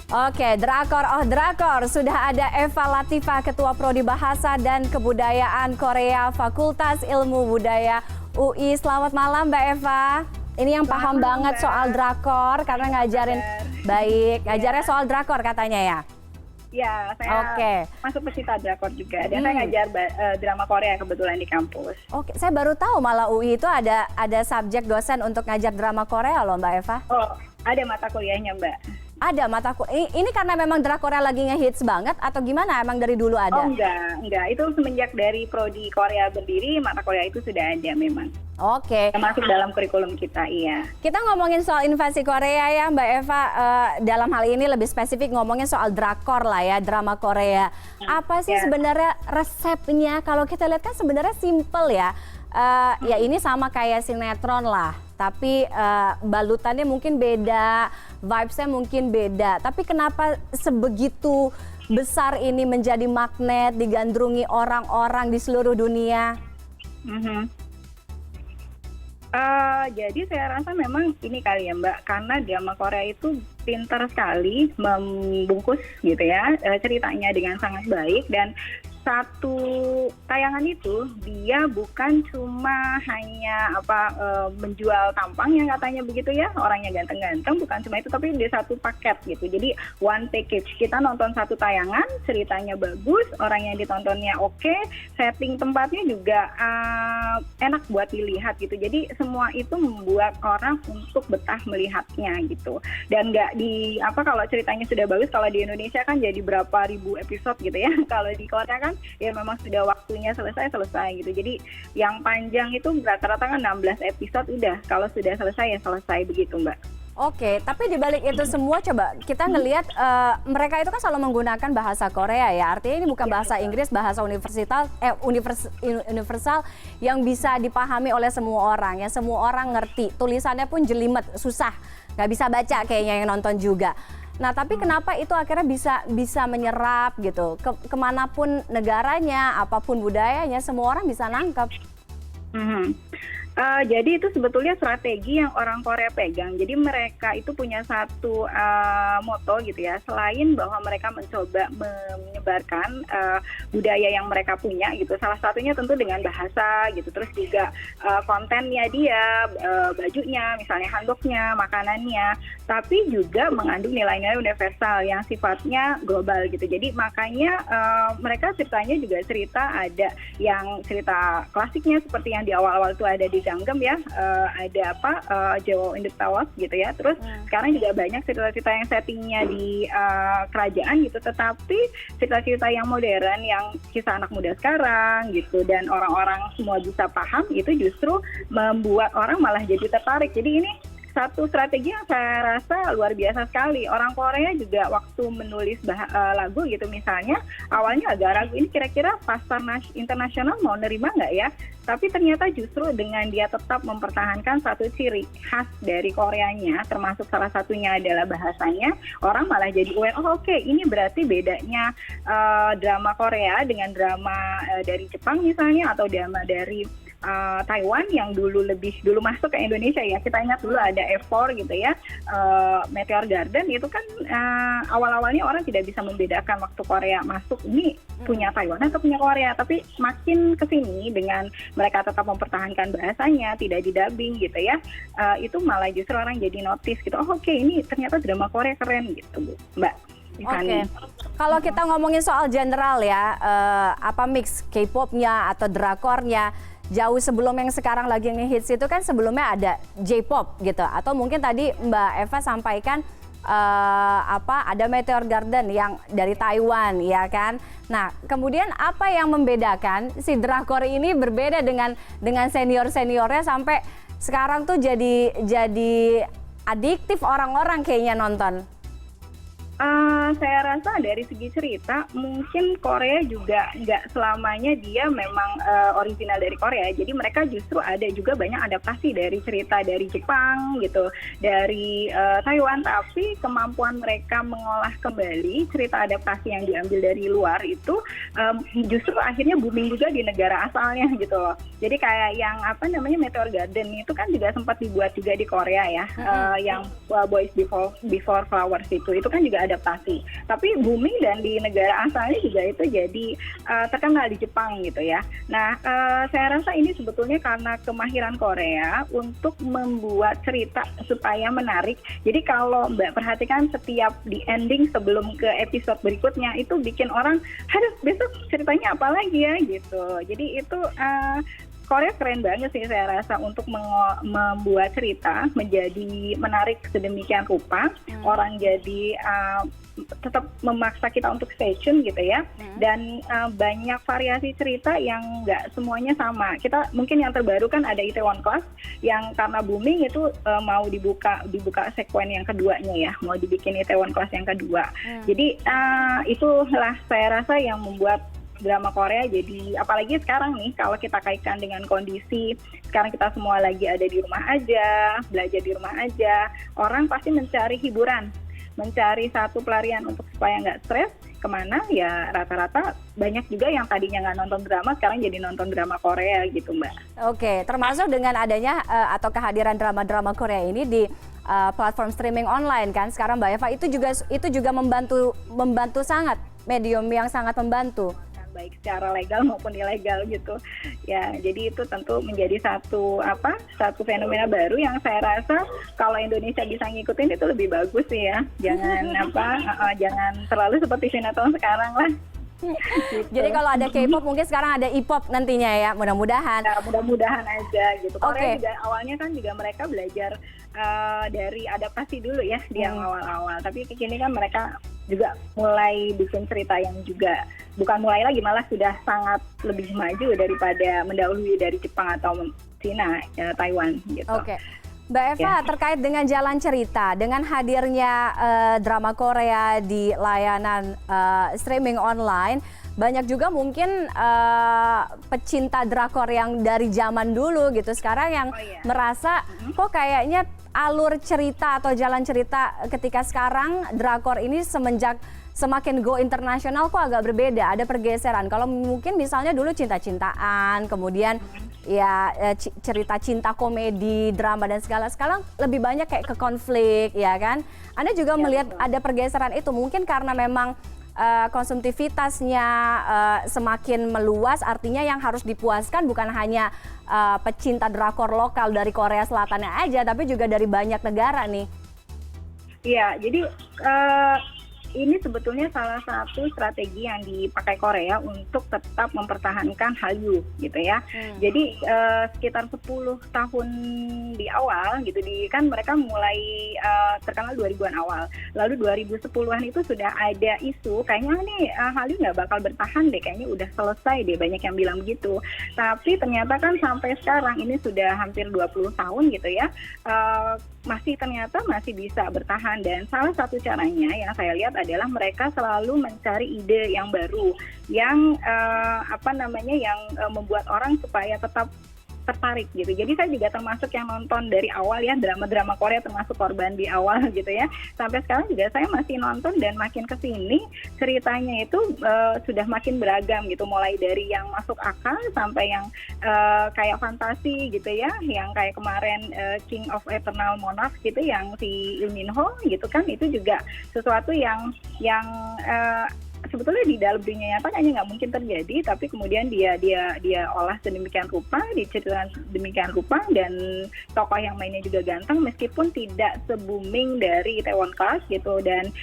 Oke, drakor, drakor. Sudah ada Eva Latifah, Ketua Prodi Bahasa dan Kebudayaan Korea, Fakultas Ilmu Budaya UI. Selamat malam Mbak Eva. Ini yang paham banget soal drakor karena ngajarin. Baik, ngajarnya soal drakor katanya ya? Ya, saya masuk pecinta drakor juga. Dan saya ngajar drama Korea kebetulan di kampus. Oke, saya baru tahu malah UI itu ada subjek dosen untuk ngajar drama Korea loh Mbak Eva. Oh, ada mata kuliahnya Mbak. Ada mata kuliah. Ini karena memang drakornya lagi ngehits banget atau gimana? Emang dari dulu ada? Oh enggak. Itu semenjak dari Prodi Korea berdiri, mata kuliah itu sudah ada memang. Oke. Termasuk dalam kurikulum kita, iya. Kita ngomongin soal invasi Korea ya Mbak Eva. Dalam hal ini lebih spesifik ngomongin soal drakor lah ya, drama Korea. Apa sih sebenarnya resepnya? Kalau kita lihat kan sebenarnya simple ya. Ya ini sama kayak sinetron lah. Tapi balutannya mungkin beda, vibes-nya mungkin beda. Tapi kenapa sebegitu besar ini menjadi magnet, digandrungi orang-orang di seluruh dunia? Jadi saya rasa memang ini kali ya Mbak, karena drama Korea itu pintar sekali membungkus gitu ya ceritanya dengan sangat baik. Dan satu tayangan itu dia bukan cuma hanya menjual tampang yang katanya begitu ya, orangnya ganteng-ganteng, bukan cuma itu, tapi dia satu paket gitu. Jadi one package, kita nonton satu tayangan, ceritanya bagus, orang yang ditontonnya oke, setting tempatnya juga enak buat dilihat gitu. Jadi semua itu membuat orang untuk betah melihatnya gitu. Dan nggak kalau ceritanya sudah bagus, kalau di Indonesia kan jadi berapa ribu episode gitu ya. Kalau di Korea kan ya memang sudah waktunya selesai gitu. Jadi yang panjang itu rata-rata kan 16 episode udah. Kalau sudah selesai ya selesai begitu Mbak. Oke, tapi dibalik itu semua coba kita ngelihat mereka itu kan selalu menggunakan bahasa Korea ya. Artinya ini bukan bahasa Inggris, bahasa universal yang bisa dipahami oleh semua orang. Ya semua orang ngerti. Tulisannya pun jelimet, susah. Nggak bisa baca kayaknya yang nonton juga. Nah, tapi kenapa itu akhirnya bisa menyerap gitu? Kemanapun negaranya, apapun budayanya, semua orang bisa nangkep. Jadi itu sebetulnya strategi yang orang Korea pegang. Jadi mereka itu punya satu moto gitu ya. Selain bahwa mereka mencoba menyebarkan budaya yang mereka punya gitu. Salah satunya tentu dengan bahasa gitu. Terus juga kontennya dia, bajunya, misalnya handuknya, makanannya. Tapi juga mengandung nilai-nilai universal yang sifatnya global gitu. Jadi makanya mereka ceritanya juga ada yang cerita klasiknya seperti yang di awal-awal itu ada di Gangnam ya, ada Jewo in the Palace gitu ya. Terus sekarang juga banyak cerita-cerita yang settingnya di kerajaan gitu, tetapi cerita-cerita yang modern yang kisah anak muda sekarang gitu dan orang-orang semua bisa paham, itu justru membuat orang malah jadi tertarik. Jadi ini satu strategi yang saya rasa luar biasa sekali. Orang Korea juga waktu menulis lagu gitu misalnya, awalnya agak ragu, ini kira-kira pasar internasional mau nerima nggak ya? Tapi ternyata justru dengan dia tetap mempertahankan satu ciri khas dari Koreanya, termasuk salah satunya adalah bahasanya, orang malah jadi aware, oke, ini berarti bedanya drama Korea dengan drama dari Jepang misalnya, atau drama dari Taiwan yang dulu masuk ke Indonesia ya. Kita ingat dulu ada F4 gitu ya, Meteor Garden itu kan awal-awalnya orang tidak bisa membedakan waktu Korea masuk ini punya Taiwan atau punya Korea. Tapi makin kesini dengan mereka tetap mempertahankan bahasanya, tidak didubbing gitu ya, itu malah justru orang jadi notice gitu, oke, ini ternyata drama Korea keren gitu Mbak. Oke, kalau kita ngomongin soal general ya, mix K-popnya atau drakornya, jauh sebelum yang sekarang lagi ngehits itu kan sebelumnya ada J-pop gitu, atau mungkin tadi Mbak Eva sampaikan ada Meteor Garden yang dari Taiwan ya kan. Nah, kemudian apa yang membedakan si drakor ini berbeda dengan senior-seniornya sampai sekarang tuh jadi adiktif orang-orang kayaknya nonton? Saya rasa dari segi cerita mungkin Korea juga nggak selamanya dia memang original dari Korea. Jadi mereka justru ada juga banyak adaptasi dari cerita dari Jepang gitu, dari Taiwan. Tapi kemampuan mereka mengolah kembali cerita adaptasi yang diambil dari luar itu justru akhirnya booming juga di negara asalnya gitu loh. Jadi kayak yang apa namanya Meteor Garden itu kan juga sempat dibuat juga di Korea ya, yang Boys Before Flowers itu kan juga adaptasi. Tapi booming dan di negara asalnya juga itu jadi terkenal di Jepang gitu ya. Nah, saya rasa ini sebetulnya karena kemahiran Korea untuk membuat cerita supaya menarik. Jadi kalau Mbak perhatikan setiap di ending sebelum ke episode berikutnya itu bikin orang, aduh besok ceritanya apa lagi ya gitu. Jadi itu Korea keren banget sih saya rasa untuk membuat cerita menjadi menarik sedemikian rupa, orang jadi tetap memaksa kita untuk stay tune gitu ya, dan banyak variasi cerita yang nggak semuanya sama. Kita mungkin yang terbaru kan ada Itaewon Class yang karena booming itu mau dibuka sekuen yang keduanya ya, mau dibikin Itaewon Class yang kedua. Jadi itulah saya rasa yang membuat drama Korea jadi, apalagi sekarang nih kalau kita kaitkan dengan kondisi sekarang kita semua lagi ada di rumah aja, belajar di rumah aja, orang pasti mencari hiburan, mencari satu pelarian untuk supaya nggak stres. Kemana ya, rata-rata banyak juga yang tadinya nggak nonton drama sekarang jadi nonton drama Korea gitu Mbak. Oke, termasuk dengan adanya atau kehadiran drama-drama Korea ini di platform streaming online kan sekarang Mbak Eva, itu juga membantu sangat, medium yang sangat membantu baik secara legal maupun ilegal gitu ya. Jadi itu tentu menjadi satu fenomena baru yang saya rasa kalau Indonesia bisa ngikutin itu lebih bagus sih ya. Jangan jangan terlalu seperti sinetron sekarang lah. Gitu. Jadi kalau ada K-pop mungkin sekarang ada E-pop nantinya ya, mudah-mudahan. Ya, mudah-mudahan aja gitu. Korea juga awalnya kan juga mereka belajar dari adaptasi dulu ya di yang awal-awal. Tapi kini kan mereka juga mulai bikin cerita yang juga bukan mulai lagi, malah sudah sangat lebih maju daripada mendahului dari Jepang atau Cina, Taiwan gitu. Oke. Mbak Eva, terkait dengan jalan cerita, dengan hadirnya drama Korea di layanan streaming online, banyak juga mungkin pecinta drakor yang dari zaman dulu gitu, sekarang yang merasa kok kayaknya alur cerita atau jalan cerita ketika sekarang drakor ini semenjak semakin go internasional kok agak berbeda, ada pergeseran. Kalau mungkin misalnya dulu cinta-cintaan, kemudian ya cerita cinta komedi, drama dan segala, sekarang lebih banyak kayak ke konflik ya kan. Anda juga melihat ada pergeseran itu mungkin karena memang konsumtivitasnya semakin meluas, artinya yang harus dipuaskan bukan hanya pecinta drakor lokal dari Korea Selatannya aja, tapi juga dari banyak negara nih. Iya, jadi ini sebetulnya salah satu strategi yang dipakai Korea untuk tetap mempertahankan Hallyu gitu ya. Jadi sekitar 10 tahun di awal gitu, kan mereka mulai terkenal 2000-an awal. Lalu 2010-an itu sudah ada isu kayaknya nih Hallyu nggak bakal bertahan deh, kayaknya udah selesai deh, banyak yang bilang begitu. Tapi ternyata kan sampai sekarang ini sudah hampir 20 tahun gitu ya. Ternyata masih bisa bertahan, dan salah satu caranya yang saya lihat adalah mereka selalu mencari ide yang baru yang yang membuat orang supaya tetap tertarik gitu. Jadi saya juga termasuk yang nonton dari awal ya, drama-drama Korea, termasuk korban di awal gitu ya. Sampai sekarang juga saya masih nonton, dan makin kesini ceritanya itu sudah makin beragam gitu. Mulai dari yang masuk akal sampai yang kayak fantasi gitu ya. Yang kayak kemarin King of Eternal Monarch gitu, yang si Lee Min Ho gitu kan, itu juga sesuatu yang sebetulnya di dalam dunia nyata kayaknya nggak mungkin terjadi, tapi kemudian dia olah sedemikian rupa, diceritakan sedemikian rupa, dan tokoh yang mainnya juga ganteng meskipun tidak se-booming dari Itaewon Class gitu dan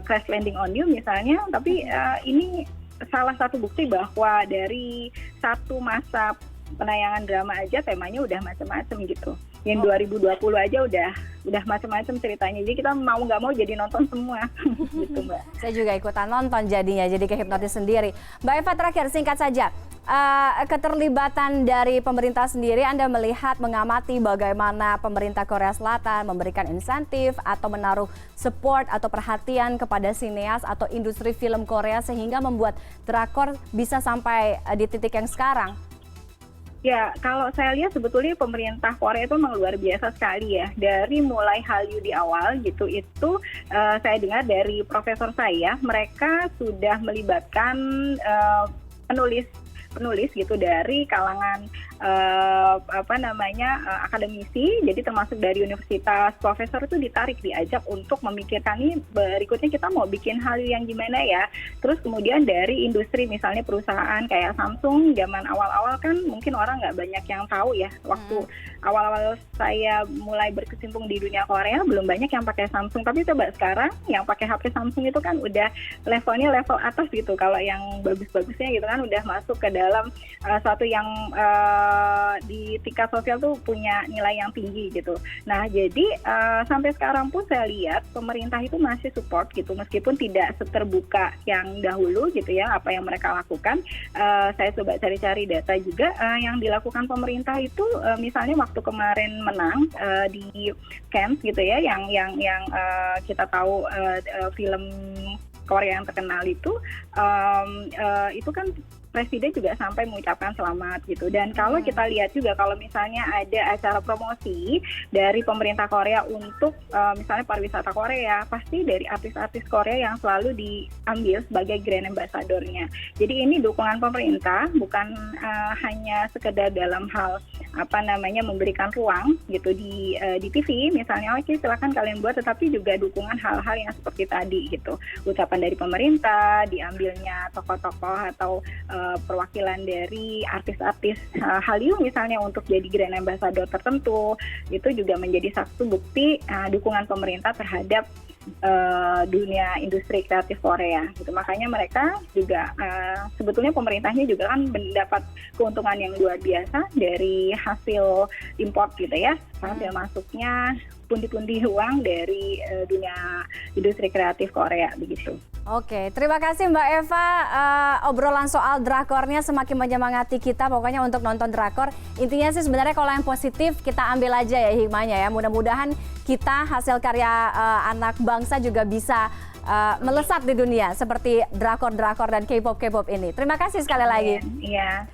Crash Landing on You misalnya. Tapi ini salah satu bukti bahwa dari satu masa penayangan drama aja temanya udah macam-macam gitu. Yang 2020 aja udah macam-macam ceritanya. Jadi kita mau nggak mau jadi nonton semua gitu Mbak. Saya juga ikutan nonton jadinya, jadi kehipnotis sendiri. Mbak Eva, terakhir singkat saja, keterlibatan dari pemerintah sendiri, Anda melihat mengamati bagaimana pemerintah Korea Selatan memberikan insentif atau menaruh support atau perhatian kepada sineas atau industri film Korea sehingga membuat drakor bisa sampai di titik yang sekarang? Ya, kalau saya lihat sebetulnya pemerintah Korea itu memang luar biasa sekali ya. Dari mulai Hallyu di awal gitu, itu saya dengar dari profesor saya, mereka sudah melibatkan penulis gitu dari kalangan akademisi, jadi termasuk dari universitas, profesor itu ditarik, diajak untuk memikirkan nih berikutnya kita mau bikin hal yang gimana ya. Terus kemudian dari industri, misalnya perusahaan kayak Samsung, zaman awal-awal kan mungkin orang nggak banyak yang tahu ya, waktu awal-awal saya mulai berkecimpung di dunia Korea belum banyak yang pakai Samsung, tapi coba sekarang yang pakai HP Samsung itu kan udah levelnya level atas gitu, kalau yang bagus-bagusnya gitu kan udah masuk ke dalam suatu yang di tingkat sosial tuh punya nilai yang tinggi gitu. Nah, jadi sampai sekarang pun saya lihat pemerintah itu masih support gitu, meskipun tidak seterbuka yang dahulu gitu ya, apa yang mereka lakukan. Saya coba cari-cari data juga yang dilakukan pemerintah itu, misalnya waktu kemarin menang di Cannes gitu ya, yang kita tahu film Korea yang terkenal itu kan Presiden juga sampai mengucapkan selamat gitu. Dan kalau kita lihat juga kalau misalnya ada acara promosi dari pemerintah Korea untuk misalnya pariwisata Korea, pasti dari artis-artis Korea yang selalu diambil sebagai brand ambassador-nya. Jadi ini dukungan pemerintah, bukan hanya sekedar dalam hal memberikan ruang gitu di TV misalnya, oke silakan kalian buat, tetapi juga dukungan hal-hal yang seperti tadi gitu, ucapan dari pemerintah, diambilnya tokoh-tokoh atau perwakilan dari artis-artis Hallyu misalnya untuk jadi brand ambassador tertentu, itu juga menjadi satu bukti dukungan pemerintah terhadap dunia industri kreatif Korea gitu. Makanya mereka juga sebetulnya pemerintahnya juga kan mendapat keuntungan yang luar biasa dari hasil import gitu ya, hasil masuknya pundi-pundi uang dari dunia industri kreatif Korea begitu. Oke, terima kasih Mbak Eva. Obrolan soal drakornya semakin menyemangati kita pokoknya untuk nonton drakor. Intinya sih sebenarnya kalau yang positif kita ambil aja ya hikmahnya ya. Mudah-mudahan kita hasil karya anak bangsa juga bisa melesat di dunia seperti drakor-drakor dan K-pop ini. Terima kasih sekali lagi. Iya.